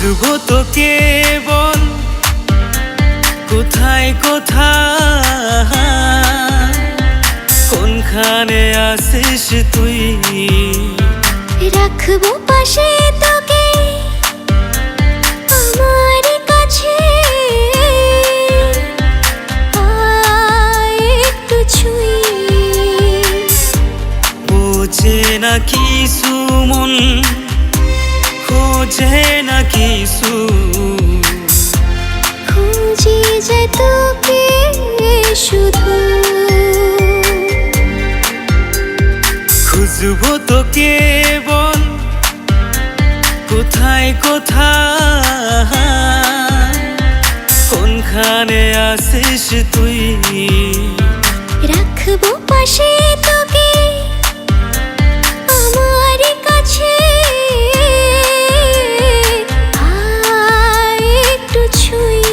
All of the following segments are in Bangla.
খুঁজবো তোকে বল কোথায় কোথায়, কোনখানে আসিস তুই? রাখবো পাশে তোকে আমার কাছে, আয় একটু ছুঁই। বোঝে না কিছু মন, খোঁজে না কিছু, খুঁজে যায় তোকে শুধু। খুঁজবো তোকে বল কোথায় কোথায়, কোনখানে আসিস তুই? রাখবো পাশে তোকে আমার কাছে, আয় একটু ছুঁই।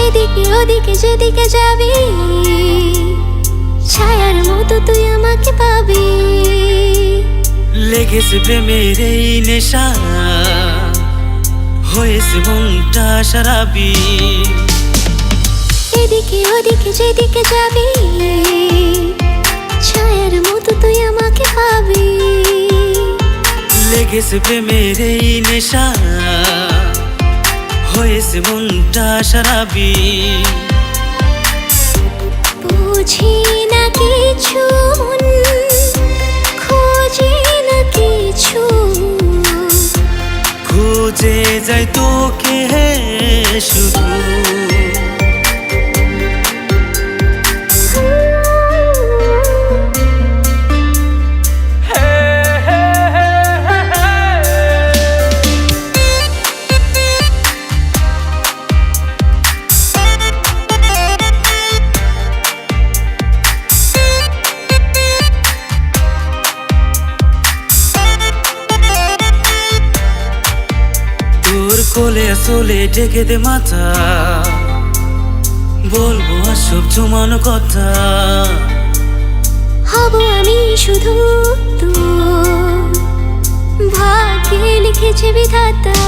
এদিকে ওদিকে যেদিকে যাবি, ছায়ার মতো তুই আমাকে পাবি। লেগেছে প্রেমের এই নেশা, হয়েছে মনটা সারাবি। এদিকে ওদিকে যেদিকে যাবি, ছায়ার মতো তুই আমাকে পাবি। লেগেছে প্রেমের এই নেশা, হয়েছে মনটা সারাবি। বুঝি না কিছু মন, খোঁজে না কিছু, খুঁজে যাই তোকে শুধু। তোর কোলে আসলে ঢেকে দে মাথা, বলবো সব জমানো কথা। হব আমি শুধু তোর, ভাগ্যে লিখেছে বিধাতা।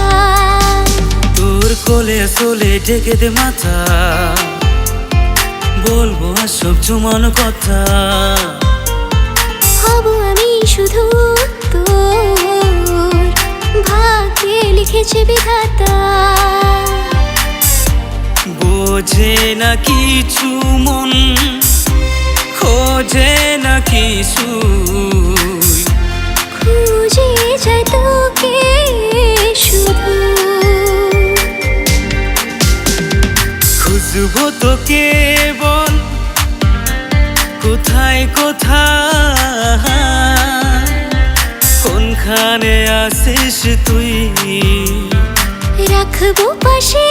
তোর কোলে আসলে ঢেকে দে মাথা, বলবো সব জমানো কথা। হব আমি শুধু তোর, ভাগ্যে লিখেছে বিধাতা। বোঝে না কিছু মন, খোঁজে না কিছু, খুঁজে যায় তোকে শুধু। খুঁজবো তোকে বল কোথায় কোথায়, কোনখানে আসিস তুই? রাখবো পাশে